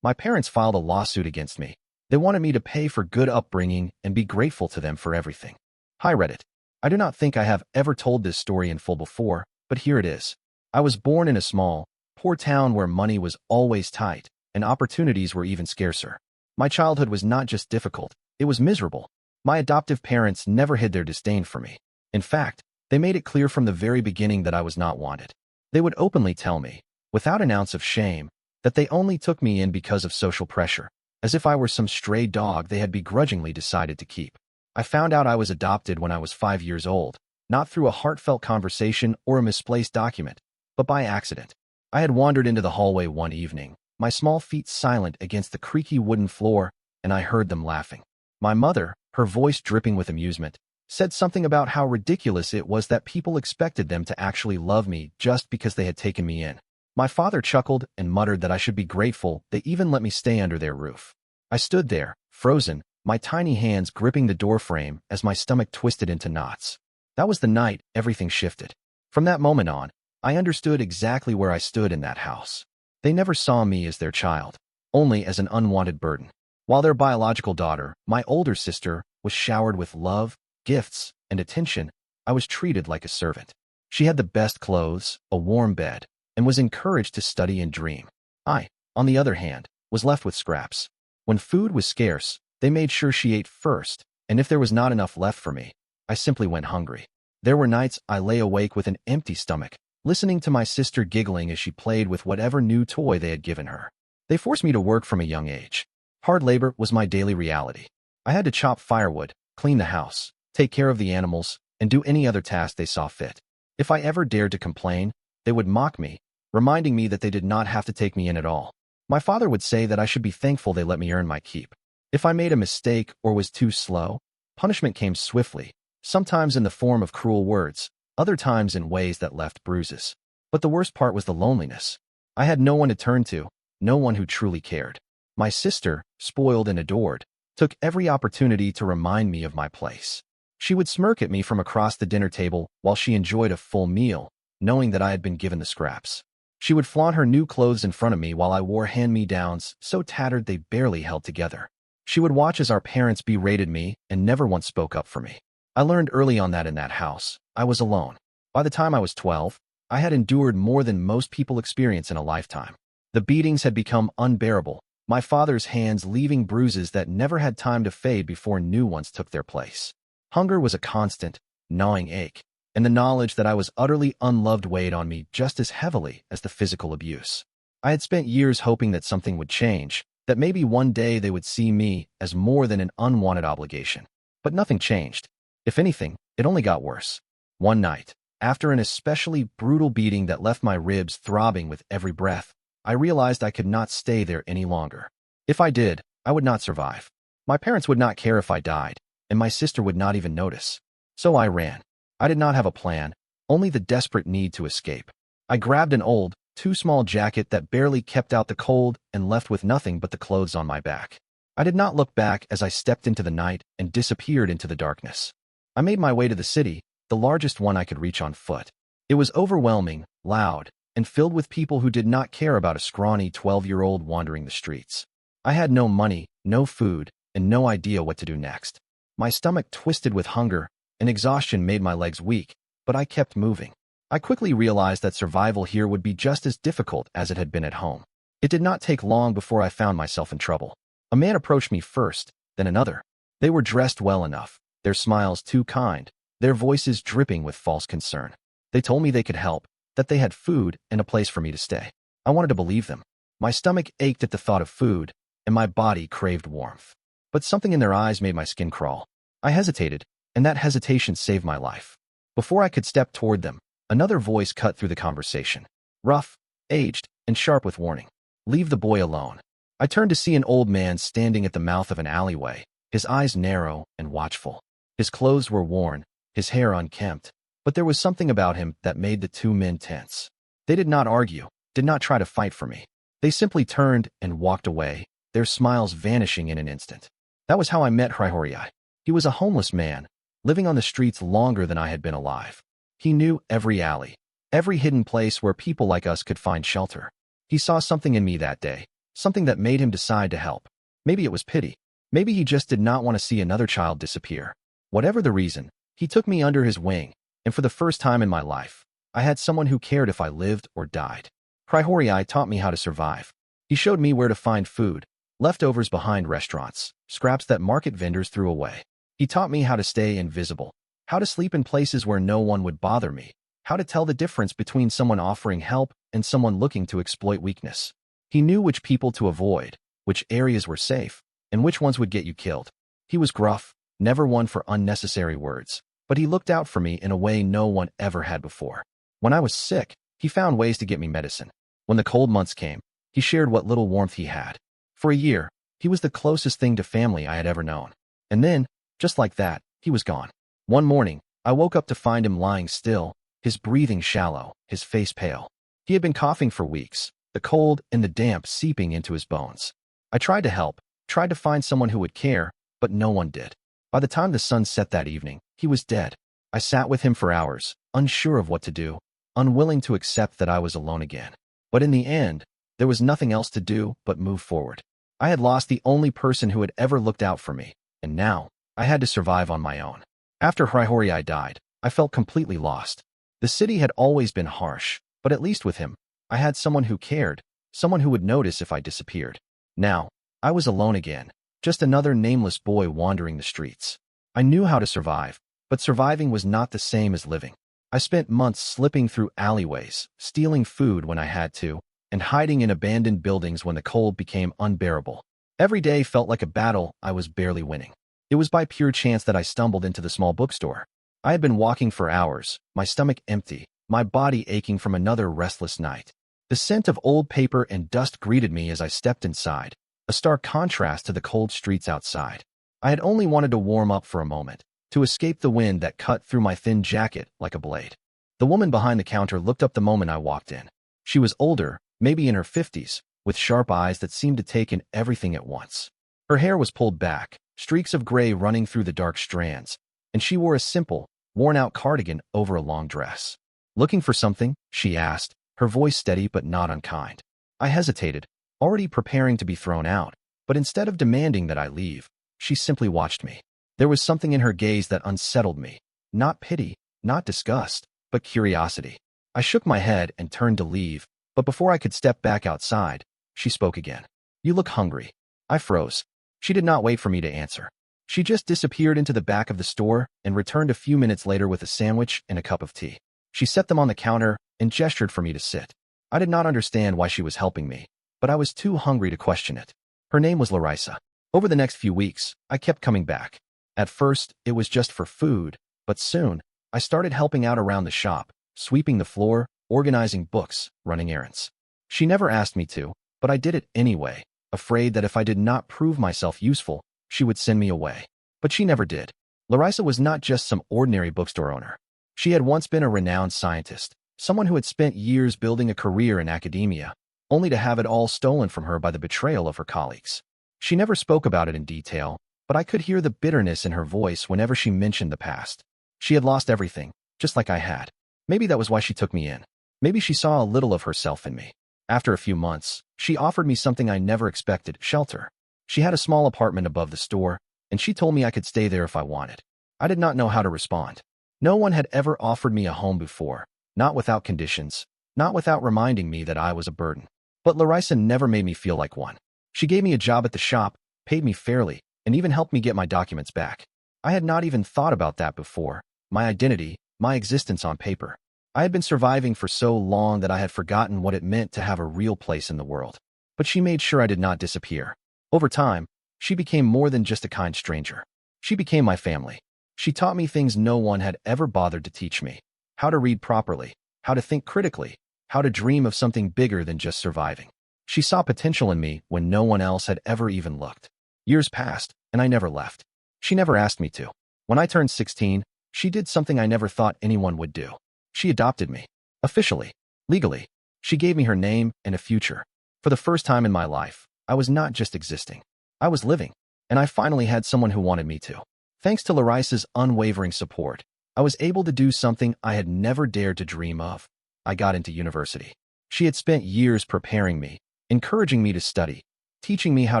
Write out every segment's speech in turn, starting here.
My parents filed a lawsuit against me. They wanted me to pay for good upbringing and be grateful to them for everything. Hi Reddit. I do not think I have ever told this story in full before, but here it is. I was born in a small, poor town where money was always tight, and opportunities were even scarcer. My childhood was not just difficult, it was miserable. My adoptive parents never hid their disdain for me. In fact, they made it clear from the very beginning that I was not wanted. They would openly tell me, without an ounce of shame, that they only took me in because of social pressure, as if I were some stray dog they had begrudgingly decided to keep. I found out I was adopted when I was 5 years old, not through a heartfelt conversation or a misplaced document, but by accident. I had wandered into the hallway one evening, my small feet silent against the creaky wooden floor, and I heard them laughing. My mother, her voice dripping with amusement, said something about how ridiculous it was that people expected them to actually love me just because they had taken me in. My father chuckled and muttered that I should be grateful they even let me stay under their roof. I stood there, frozen, my tiny hands gripping the doorframe as my stomach twisted into knots. That was the night everything shifted. From that moment on, I understood exactly where I stood in that house. They never saw me as their child, only as an unwanted burden. While their biological daughter, my older sister, was showered with love, gifts, and attention, I was treated like a servant. She had the best clothes, a warm bed, and was encouraged to study and dream. I, on the other hand, was left with scraps. When food was scarce, they made sure she ate first, and if there was not enough left for me, I simply went hungry. There were nights I lay awake with an empty stomach, listening to my sister giggling as she played with whatever new toy they had given her. They forced me to work from a young age. Hard labor was my daily reality. I had to chop firewood, clean the house, take care of the animals, and do any other task they saw fit. If I ever dared to complain, they would mock me, reminding me that they did not have to take me in at all. My father would say that I should be thankful they let me earn my keep. If I made a mistake or was too slow, punishment came swiftly, sometimes in the form of cruel words, other times in ways that left bruises. But the worst part was the loneliness. I had no one to turn to, no one who truly cared. My sister, spoiled and adored, took every opportunity to remind me of my place. She would smirk at me from across the dinner table while she enjoyed a full meal, knowing that I had been given the scraps. She would flaunt her new clothes in front of me while I wore hand-me-downs so tattered they barely held together. She would watch as our parents berated me and never once spoke up for me. I learned early on that in that house, I was alone. By the time I was 12, I had endured more than most people experience in a lifetime. The beatings had become unbearable, my father's hands leaving bruises that never had time to fade before new ones took their place. Hunger was a constant, gnawing ache, and the knowledge that I was utterly unloved weighed on me just as heavily as the physical abuse. I had spent years hoping that something would change, that maybe one day they would see me as more than an unwanted obligation. But nothing changed. If anything, it only got worse. One night, after an especially brutal beating that left my ribs throbbing with every breath, I realized I could not stay there any longer. If I did, I would not survive. My parents would not care if I died, and my sister would not even notice. So I ran. I did not have a plan, only the desperate need to escape. I grabbed an old, too small jacket that barely kept out the cold and left with nothing but the clothes on my back. I did not look back as I stepped into the night and disappeared into the darkness. I made my way to the city, the largest one I could reach on foot. It was overwhelming, loud, and filled with people who did not care about a scrawny 12-year-old wandering the streets. I had no money, no food, and no idea what to do next. My stomach twisted with hunger, and exhaustion made my legs weak, but I kept moving. I quickly realized that survival here would be just as difficult as it had been at home. It did not take long before I found myself in trouble. A man approached me first, then another. They were dressed well enough, their smiles too kind, their voices dripping with false concern. They told me they could help, that they had food and a place for me to stay. I wanted to believe them. My stomach ached at the thought of food, and my body craved warmth. But something in their eyes made my skin crawl. I hesitated, and that hesitation saved my life. Before I could step toward them, another voice cut through the conversation. Rough, aged, and sharp with warning. Leave the boy alone. I turned to see an old man standing at the mouth of an alleyway, his eyes narrow and watchful. His clothes were worn, his hair unkempt, but there was something about him that made the two men tense. They did not argue, did not try to fight for me. They simply turned and walked away, their smiles vanishing in an instant. That was how I met Hryhorii. He was a homeless man, living on the streets longer than I had been alive. He knew every alley, every hidden place where people like us could find shelter. He saw something in me that day, something that made him decide to help. Maybe it was pity. Maybe he just did not want to see another child disappear. Whatever the reason, he took me under his wing, and for the first time in my life, I had someone who cared if I lived or died. Prihorii taught me how to survive. He showed me where to find food, leftovers behind restaurants, scraps that market vendors threw away. He taught me how to stay invisible, how to sleep in places where no one would bother me, how to tell the difference between someone offering help and someone looking to exploit weakness. He knew which people to avoid, which areas were safe, and which ones would get you killed. He was gruff, never one for unnecessary words, but he looked out for me in a way no one ever had before. When I was sick, he found ways to get me medicine. When the cold months came, he shared what little warmth he had. For a year, he was the closest thing to family I had ever known. And then, just like that, he was gone. One morning, I woke up to find him lying still, his breathing shallow, his face pale. He had been coughing for weeks, the cold and the damp seeping into his bones. I tried to help, tried to find someone who would care, but no one did. By the time the sun set that evening, he was dead. I sat with him for hours, unsure of what to do, unwilling to accept that I was alone again. But in the end, there was nothing else to do but move forward. I had lost the only person who had ever looked out for me, and now I had to survive on my own. After Prihorii died, I felt completely lost. The city had always been harsh, but at least with him, I had someone who cared, someone who would notice if I disappeared. Now, I was alone again, just another nameless boy wandering the streets. I knew how to survive, but surviving was not the same as living. I spent months slipping through alleyways, stealing food when I had to, and hiding in abandoned buildings when the cold became unbearable. Every day felt like a battle I was barely winning. It was by pure chance that I stumbled into the small bookstore. I had been walking for hours, my stomach empty, my body aching from another restless night. The scent of old paper and dust greeted me as I stepped inside, a stark contrast to the cold streets outside. I had only wanted to warm up for a moment, to escape the wind that cut through my thin jacket like a blade. The woman behind the counter looked up the moment I walked in. She was older, maybe in her 50s, with sharp eyes that seemed to take in everything at once. Her hair was pulled back, streaks of gray running through the dark strands, and she wore a simple, worn-out cardigan over a long dress. "Looking for something?" she asked, her voice steady but not unkind. I hesitated, already preparing to be thrown out, but instead of demanding that I leave, she simply watched me. There was something in her gaze that unsettled me. Not pity, not disgust, but curiosity. I shook my head and turned to leave, but before I could step back outside, she spoke again. "You look hungry." I froze. She did not wait for me to answer. She just disappeared into the back of the store and returned a few minutes later with a sandwich and a cup of tea. She set them on the counter and gestured for me to sit. I did not understand why she was helping me, but I was too hungry to question it. Her name was Larissa. Over the next few weeks, I kept coming back. At first, it was just for food, but soon, I started helping out around the shop, sweeping the floor, organizing books, running errands. She never asked me to, but I did it anyway, afraid that if I did not prove myself useful, she would send me away. But she never did. Larissa was not just some ordinary bookstore owner. She had once been a renowned scientist, someone who had spent years building a career in academia, only to have it all stolen from her by the betrayal of her colleagues. She never spoke about it in detail, but I could hear the bitterness in her voice whenever she mentioned the past. She had lost everything, just like I had. Maybe that was why she took me in. Maybe she saw a little of herself in me. After a few months, she offered me something I never expected: shelter. She had a small apartment above the store, and she told me I could stay there if I wanted. I did not know how to respond. No one had ever offered me a home before, not without conditions, not without reminding me that I was a burden. But Larissa never made me feel like one. She gave me a job at the shop, paid me fairly, and even helped me get my documents back. I had not even thought about that before, my identity, my existence on paper. I had been surviving for so long that I had forgotten what it meant to have a real place in the world. But she made sure I did not disappear. Over time, she became more than just a kind stranger. She became my family. She taught me things no one had ever bothered to teach me: how to read properly, how to think critically, how to dream of something bigger than just surviving. She saw potential in me when no one else had ever even looked. Years passed, and I never left. She never asked me to. When I turned 16, she did something I never thought anyone would do. She adopted me. Officially. Legally. She gave me her name and a future. For the first time in my life, I was not just existing. I was living, and I finally had someone who wanted me to. Thanks to Larissa's unwavering support, I was able to do something I had never dared to dream of. I got into university. She had spent years preparing me, encouraging me to study, teaching me how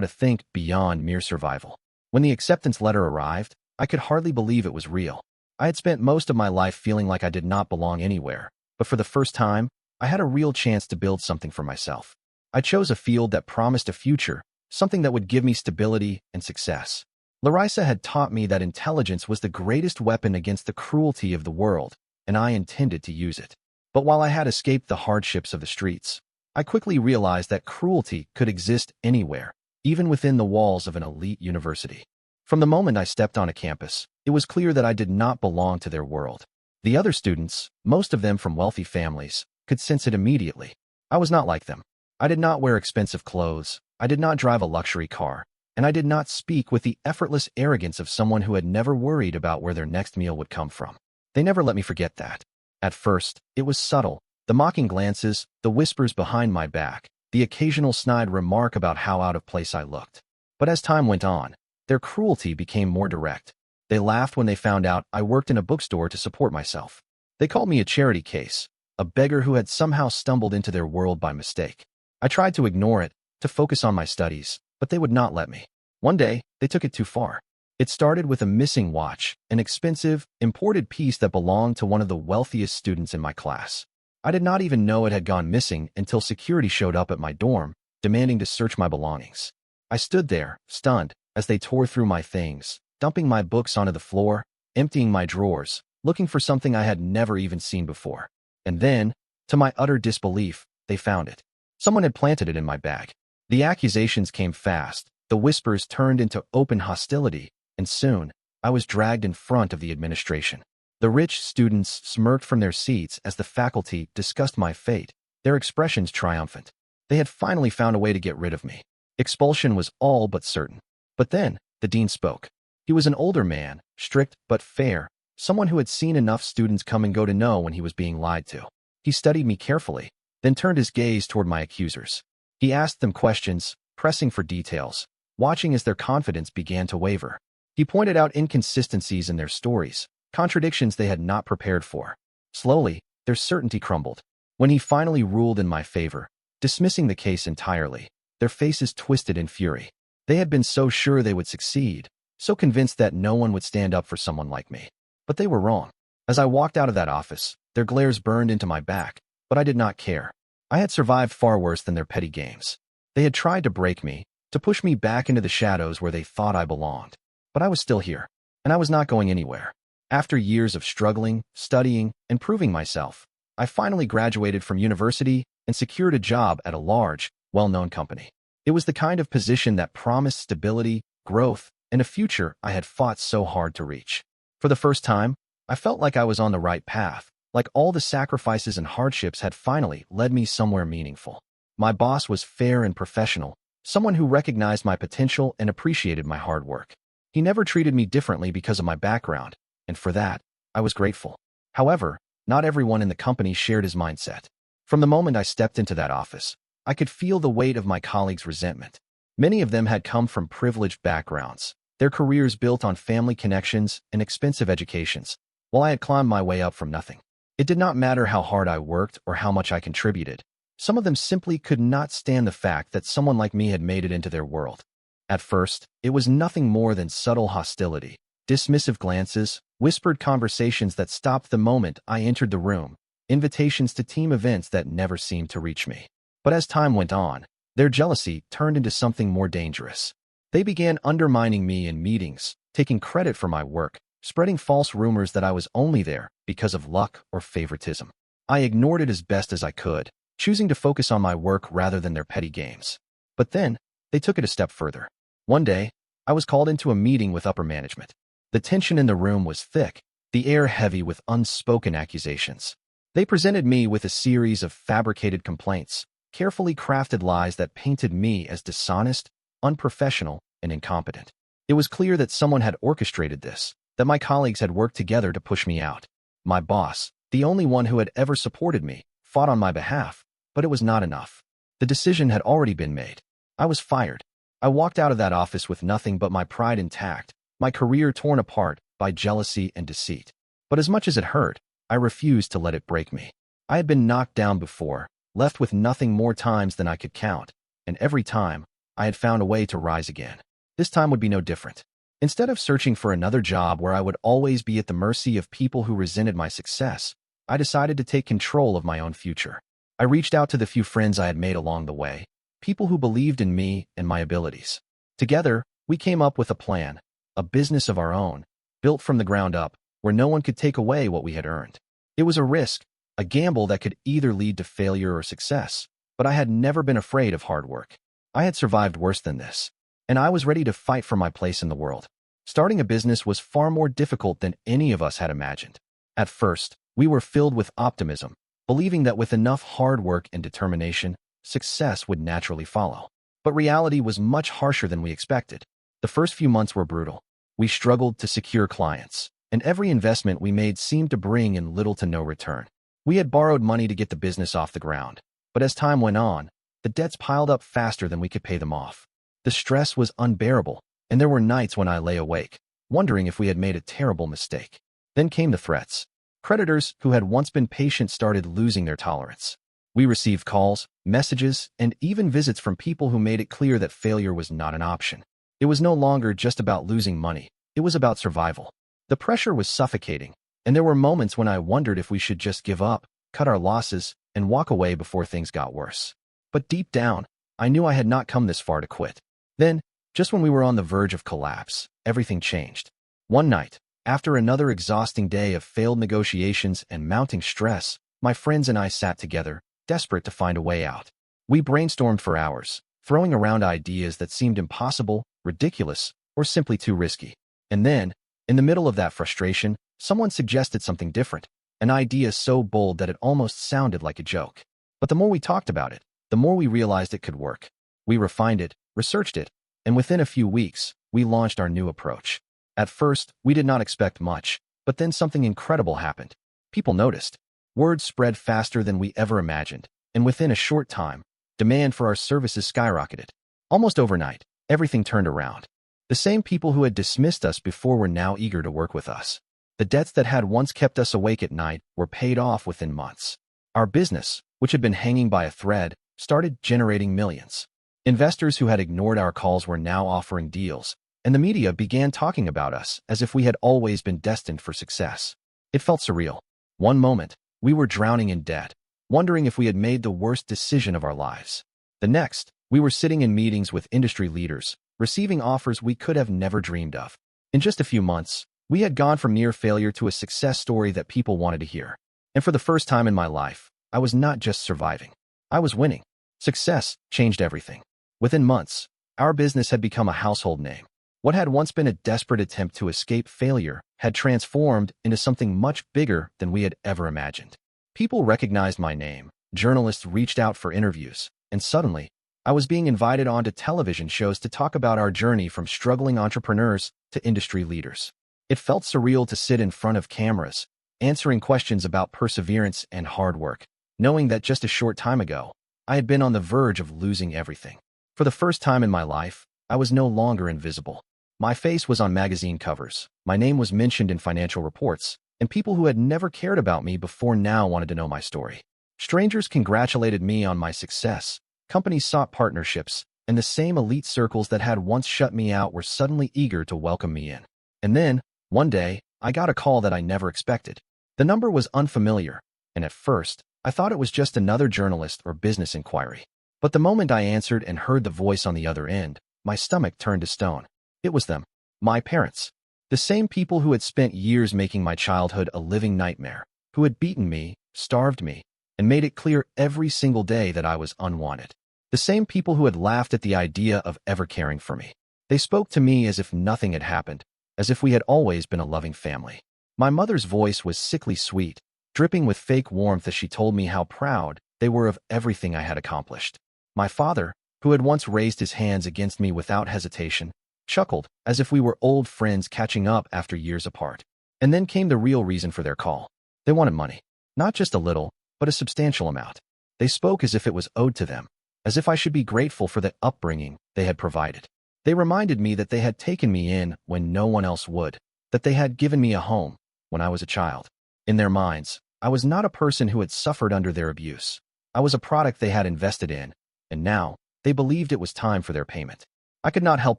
to think beyond mere survival. When the acceptance letter arrived, I could hardly believe it was real. I had spent most of my life feeling like I did not belong anywhere, but for the first time, I had a real chance to build something for myself. I chose a field that promised a future, something that would give me stability and success. Larissa had taught me that intelligence was the greatest weapon against the cruelty of the world, and I intended to use it. But while I had escaped the hardships of the streets, I quickly realized that cruelty could exist anywhere, even within the walls of an elite university. From the moment I stepped on a campus, it was clear that I did not belong to their world. The other students, most of them from wealthy families, could sense it immediately. I was not like them. I did not wear expensive clothes, I did not drive a luxury car, and I did not speak with the effortless arrogance of someone who had never worried about where their next meal would come from. They never let me forget that. At first, it was subtle, the mocking glances, the whispers behind my back, the occasional snide remark about how out of place I looked. But as time went on, their cruelty became more direct. They laughed when they found out I worked in a bookstore to support myself. They called me a charity case, a beggar who had somehow stumbled into their world by mistake. I tried to ignore it, to focus on my studies, but they would not let me. One day, they took it too far. It started with a missing watch, an expensive, imported piece that belonged to one of the wealthiest students in my class. I did not even know it had gone missing until security showed up at my dorm, demanding to search my belongings. I stood there, stunned, as they tore through my things, dumping my books onto the floor, emptying my drawers, looking for something I had never even seen before. And then, to my utter disbelief, they found it. Someone had planted it in my bag. The accusations came fast, the whispers turned into open hostility, and soon, I was dragged in front of the administration. The rich students smirked from their seats as the faculty discussed my fate, their expressions triumphant. They had finally found a way to get rid of me. Expulsion was all but certain. But then, the dean spoke. He was an older man, strict but fair, someone who had seen enough students come and go to know when he was being lied to. He studied me carefully, then turned his gaze toward my accusers. He asked them questions, pressing for details, watching as their confidence began to waver. He pointed out inconsistencies in their stories, contradictions they had not prepared for. Slowly, their certainty crumbled. When he finally ruled in my favor, dismissing the case entirely, their faces twisted in fury. They had been so sure they would succeed, so convinced that no one would stand up for someone like me. But they were wrong. As I walked out of that office, their glares burned into my back, but I did not care. I had survived far worse than their petty games. They had tried to break me, to push me back into the shadows where they thought I belonged. But I was still here, and I was not going anywhere. After years of struggling, studying, and proving myself, I finally graduated from university and secured a job at a large, well-known company. It was the kind of position that promised stability, growth, and a future I had fought so hard to reach. For the first time, I felt like I was on the right path, like all the sacrifices and hardships had finally led me somewhere meaningful. My boss was fair and professional, someone who recognized my potential and appreciated my hard work. He never treated me differently because of my background, and for that, I was grateful. However, not everyone in the company shared his mindset. From the moment I stepped into that office, I could feel the weight of my colleagues' resentment. Many of them had come from privileged backgrounds, their careers built on family connections and expensive educations, while I had climbed my way up from nothing. It did not matter how hard I worked or how much I contributed. Some of them simply could not stand the fact that someone like me had made it into their world. At first, it was nothing more than subtle hostility, dismissive glances, whispered conversations that stopped the moment I entered the room, invitations to team events that never seemed to reach me. But as time went on, their jealousy turned into something more dangerous. They began undermining me in meetings, taking credit for my work, spreading false rumors that I was only there because of luck or favoritism. I ignored it as best as I could, choosing to focus on my work rather than their petty games. But then, they took it a step further. One day, I was called into a meeting with upper management. The tension in the room was thick, the air heavy with unspoken accusations. They presented me with a series of fabricated complaints, carefully crafted lies that painted me as dishonest, unprofessional, and incompetent. It was clear that someone had orchestrated this, that my colleagues had worked together to push me out. My boss, the only one who had ever supported me, fought on my behalf, but it was not enough. The decision had already been made. I was fired. I walked out of that office with nothing but my pride intact, my career torn apart by jealousy and deceit. But as much as it hurt, I refused to let it break me. I had been knocked down before, left with nothing more times than I could count, and every time, I had found a way to rise again. This time would be no different. Instead of searching for another job where I would always be at the mercy of people who resented my success, I decided to take control of my own future. I reached out to the few friends I had made along the way, people who believed in me and my abilities. Together, we came up with a plan, a business of our own, built from the ground up, where no one could take away what we had earned. It was a risk, a gamble that could either lead to failure or success, but I had never been afraid of hard work. I had survived worse than this, and I was ready to fight for my place in the world. Starting a business was far more difficult than any of us had imagined. At first, we were filled with optimism, believing that with enough hard work and determination, success would naturally follow. But reality was much harsher than we expected. The first few months were brutal. We struggled to secure clients, and every investment we made seemed to bring in little to no return. We had borrowed money to get the business off the ground, but as time went on, the debts piled up faster than we could pay them off. The stress was unbearable, and there were nights when I lay awake, wondering if we had made a terrible mistake. Then came the threats. Creditors who had once been patient started losing their tolerance. We received calls, messages, and even visits from people who made it clear that failure was not an option. It was no longer just about losing money, it was about survival. The pressure was suffocating, and there were moments when I wondered if we should just give up, cut our losses, and walk away before things got worse. But deep down, I knew I had not come this far to quit. Then, just when we were on the verge of collapse, everything changed. One night, after another exhausting day of failed negotiations and mounting stress, my friends and I sat together, desperate to find a way out. We brainstormed for hours, throwing around ideas that seemed impossible, ridiculous, or simply too risky. And then, in the middle of that frustration, someone suggested something different, an idea so bold that it almost sounded like a joke. But the more we talked about it, the more we realized it could work. We refined it, researched it, and within a few weeks, we launched our new approach. At first, we did not expect much, but then something incredible happened. People noticed. Word spread faster than we ever imagined, and within a short time, demand for our services skyrocketed. Almost overnight, everything turned around. The same people who had dismissed us before were now eager to work with us. The debts that had once kept us awake at night were paid off within months. Our business, which had been hanging by a thread, started generating millions. Investors who had ignored our calls were now offering deals, and the media began talking about us as if we had always been destined for success. It felt surreal. One moment, we were drowning in debt, wondering if we had made the worst decision of our lives. The next, we were sitting in meetings with industry leaders, receiving offers we could have never dreamed of. In just a few months, we had gone from near failure to a success story that people wanted to hear. And for the first time in my life, I was not just surviving. I was winning. Success changed everything. Within months, our business had become a household name. What had once been a desperate attempt to escape failure had transformed into something much bigger than we had ever imagined. People recognized my name, journalists reached out for interviews, and suddenly, I was being invited onto television shows to talk about our journey from struggling entrepreneurs to industry leaders. It felt surreal to sit in front of cameras, answering questions about perseverance and hard work, knowing that just a short time ago, I had been on the verge of losing everything. For the first time in my life, I was no longer invisible. My face was on magazine covers, my name was mentioned in financial reports, and people who had never cared about me before now wanted to know my story. Strangers congratulated me on my success, companies sought partnerships, and the same elite circles that had once shut me out were suddenly eager to welcome me in. And then, one day, I got a call that I never expected. The number was unfamiliar, and at first, I thought it was just another journalist or business inquiry. But the moment I answered and heard the voice on the other end, my stomach turned to stone. It was them, my parents. The same people who had spent years making my childhood a living nightmare, who had beaten me, starved me, and made it clear every single day that I was unwanted. The same people who had laughed at the idea of ever caring for me. They spoke to me as if nothing had happened, as if we had always been a loving family. My mother's voice was sickly sweet, dripping with fake warmth as she told me how proud they were of everything I had accomplished. My father, who had once raised his hands against me without hesitation, chuckled as if we were old friends catching up after years apart. And then came the real reason for their call. They wanted money. Not just a little, but a substantial amount. They spoke as if it was owed to them, as if I should be grateful for the upbringing they had provided. They reminded me that they had taken me in when no one else would, that they had given me a home when I was a child. In their minds, I was not a person who had suffered under their abuse. I was a product they had invested in, and now, They believed it was time for their payment. I could not help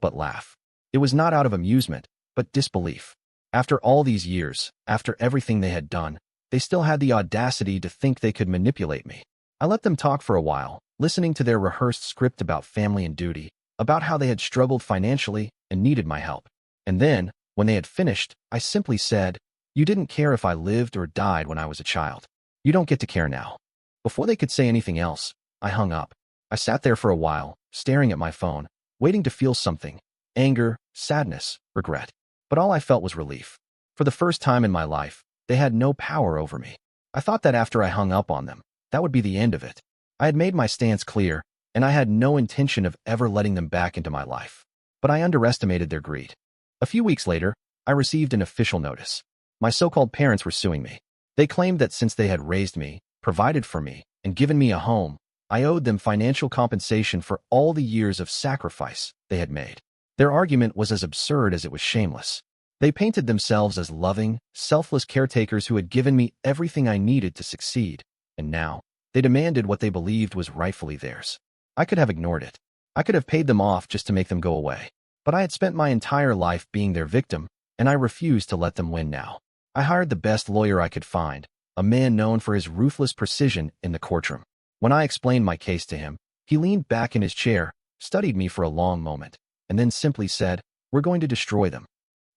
but laugh. It was not out of amusement, but disbelief. After all these years, after everything they had done, they still had the audacity to think they could manipulate me. I let them talk for a while, listening to their rehearsed script about family and duty, about how they had struggled financially and needed my help. And then, when they had finished, I simply said, "You didn't care if I lived or died when I was a child. You don't get to care now." Before they could say anything else, I hung up. I sat there for a while, staring at my phone, waiting to feel something: anger, sadness, regret. But all I felt was relief. For the first time in my life, they had no power over me. I thought that after I hung up on them, that would be the end of it. I had made my stance clear, and I had no intention of ever letting them back into my life. But I underestimated their greed. A few weeks later, I received an official notice. My so-called parents were suing me. They claimed that since they had raised me, provided for me, and given me a home, I owed them financial compensation for all the years of sacrifice they had made. Their argument was as absurd as it was shameless. They painted themselves as loving, selfless caretakers who had given me everything I needed to succeed, and now, they demanded what they believed was rightfully theirs. I could have ignored it. I could have paid them off just to make them go away. But I had spent my entire life being their victim, and I refused to let them win now. I hired the best lawyer I could find, a man known for his ruthless precision in the courtroom. When I explained my case to him, he leaned back in his chair, studied me for a long moment, and then simply said, "We're going to destroy them."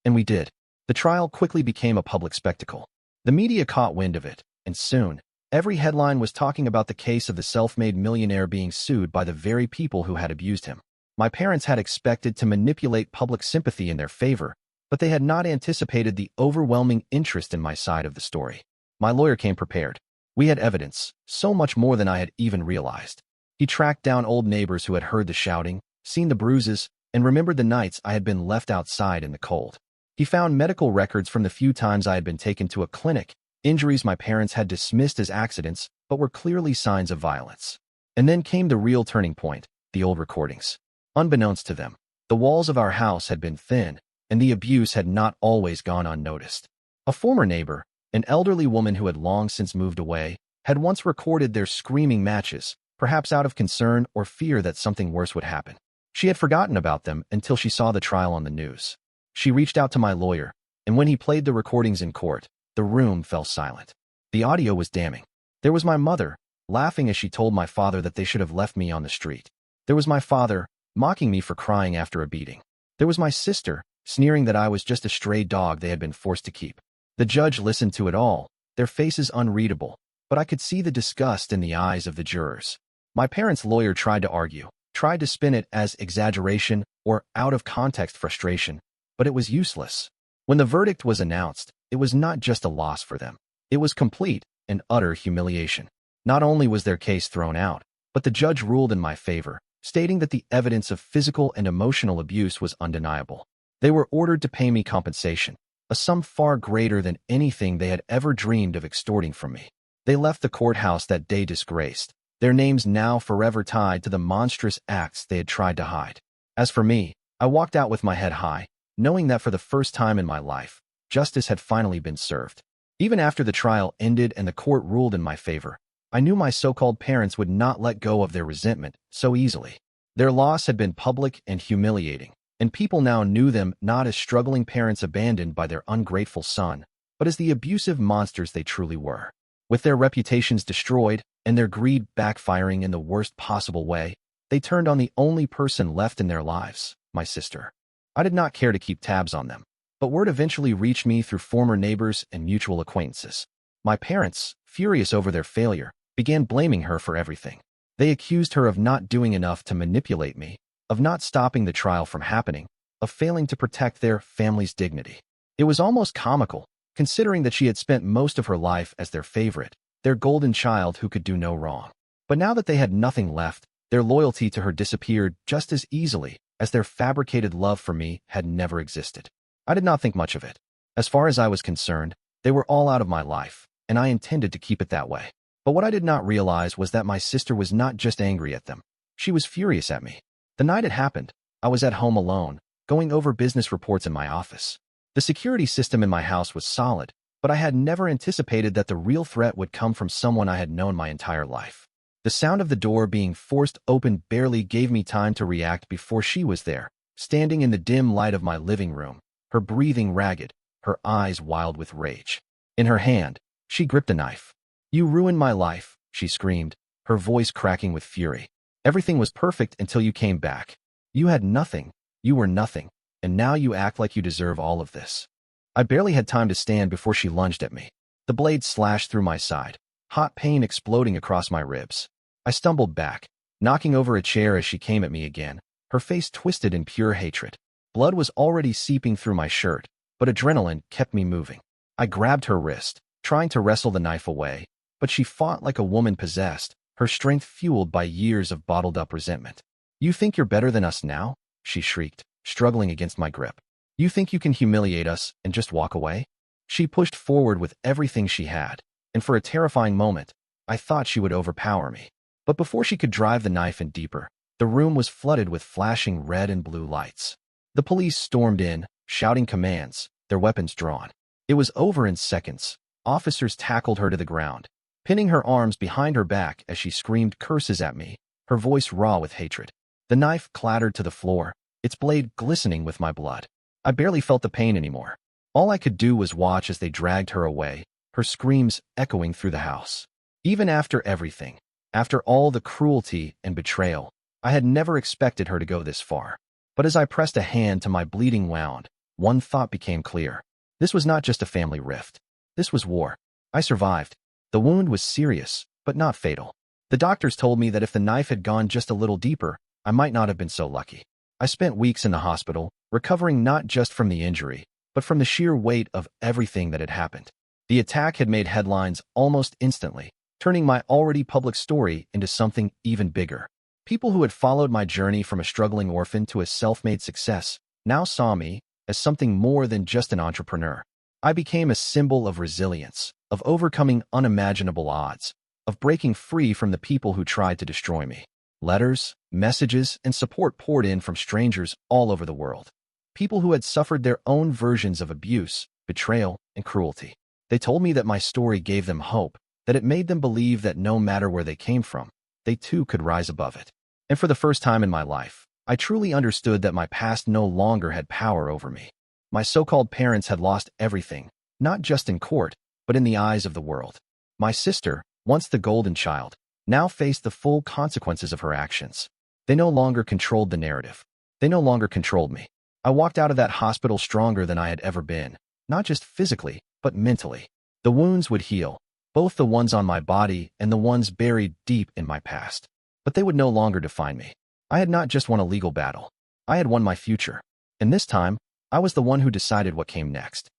And we did. The trial quickly became a public spectacle. The media caught wind of it, and soon, every headline was talking about the case of the self-made millionaire being sued by the very people who had abused him. My parents had expected to manipulate public sympathy in their favor, but they had not anticipated the overwhelming interest in my side of the story. My lawyer came prepared. We had evidence, so much more than I had even realized. He tracked down old neighbors who had heard the shouting, seen the bruises, and remembered the nights I had been left outside in the cold. He found medical records from the few times I had been taken to a clinic, injuries my parents had dismissed as accidents, but were clearly signs of violence. And then came the real turning point, the old recordings. Unbeknownst to them, the walls of our house had been thin, and the abuse had not always gone unnoticed. A former neighbor, an elderly woman who had long since moved away, had once recorded their screaming matches, perhaps out of concern or fear that something worse would happen. She had forgotten about them until she saw the trial on the news. She reached out to my lawyer, and when he played the recordings in court, the room fell silent. The audio was damning. There was my mother, laughing as she told my father that they should have left me on the street. There was my father, mocking me for crying after a beating. There was my sister, sneering that I was just a stray dog they had been forced to keep. The judge listened to it all, their faces unreadable, but I could see the disgust in the eyes of the jurors. My parents' lawyer tried to argue, tried to spin it as exaggeration or out-of-context frustration, but it was useless. When the verdict was announced, it was not just a loss for them. It was complete and utter humiliation. Not only was their case thrown out, but the judge ruled in my favor, stating that the evidence of physical and emotional abuse was undeniable. They were ordered to pay me compensation, a sum far greater than anything they had ever dreamed of extorting from me. They left the courthouse that day disgraced, their names now forever tied to the monstrous acts they had tried to hide. As for me, I walked out with my head high, knowing that for the first time in my life, justice had finally been served. Even after the trial ended and the court ruled in my favor, I knew my so-called parents would not let go of their resentment so easily. Their loss had been public and humiliating, and people now knew them not as struggling parents abandoned by their ungrateful son, but as the abusive monsters they truly were. With their reputations destroyed and their greed backfiring in the worst possible way, they turned on the only person left in their lives, my sister. I did not care to keep tabs on them, but word eventually reached me through former neighbors and mutual acquaintances. My parents, furious over their failure, began blaming her for everything. They accused her of not doing enough to manipulate me, of not stopping the trial from happening, of failing to protect their family's dignity. It was almost comical, considering that she had spent most of her life as their favorite, their golden child who could do no wrong. But now that they had nothing left, their loyalty to her disappeared just as easily as their fabricated love for me had never existed. I did not think much of it. As far as I was concerned, they were all out of my life, and I intended to keep it that way. But what I did not realize was that my sister was not just angry at them. She was furious at me. The night it happened, I was at home alone, going over business reports in my office. The security system in my house was solid, but I had never anticipated that the real threat would come from someone I had known my entire life. The sound of the door being forced open barely gave me time to react before she was there, standing in the dim light of my living room, her breathing ragged, her eyes wild with rage. In her hand, she gripped a knife. "You ruined my life," she screamed, her voice cracking with fury. "Everything was perfect until you came back. You had nothing, you were nothing, and now you act like you deserve all of this." I barely had time to stand before she lunged at me. The blade slashed through my side, hot pain exploding across my ribs. I stumbled back, knocking over a chair as she came at me again, her face twisted in pure hatred. Blood was already seeping through my shirt, but adrenaline kept me moving. I grabbed her wrist, trying to wrestle the knife away, but she fought like a woman possessed, her strength fueled by years of bottled-up resentment. "You think you're better than us now?" she shrieked, struggling against my grip. "You think you can humiliate us and just walk away?" She pushed forward with everything she had, and for a terrifying moment, I thought she would overpower me. But before she could drive the knife in deeper, the room was flooded with flashing red and blue lights. The police stormed in, shouting commands, their weapons drawn. It was over in seconds. Officers tackled her to the ground, pinning her arms behind her back as she screamed curses at me, her voice raw with hatred. The knife clattered to the floor, its blade glistening with my blood. I barely felt the pain anymore. All I could do was watch as they dragged her away, her screams echoing through the house. Even after everything, after all the cruelty and betrayal, I had never expected her to go this far. But as I pressed a hand to my bleeding wound, one thought became clear. This was not just a family rift. This was war. I survived. The wound was serious, but not fatal. The doctors told me that if the knife had gone just a little deeper, I might not have been so lucky. I spent weeks in the hospital, recovering not just from the injury, but from the sheer weight of everything that had happened. The attack had made headlines almost instantly, turning my already public story into something even bigger. People who had followed my journey from a struggling orphan to a self-made success now saw me as something more than just an entrepreneur. I became a symbol of resilience, of overcoming unimaginable odds, of breaking free from the people who tried to destroy me. Letters, messages, and support poured in from strangers all over the world. People who had suffered their own versions of abuse, betrayal, and cruelty. They told me that my story gave them hope, that it made them believe that no matter where they came from, they too could rise above it. And for the first time in my life, I truly understood that my past no longer had power over me. My so-called parents had lost everything, not just in court, but in the eyes of the world. My sister, once the golden child, now faced the full consequences of her actions. They no longer controlled the narrative. They no longer controlled me. I walked out of that hospital stronger than I had ever been, not just physically, but mentally. The wounds would heal, both the ones on my body and the ones buried deep in my past. But they would no longer define me. I had not just won a legal battle. I had won my future. And this time, I was the one who decided what came next.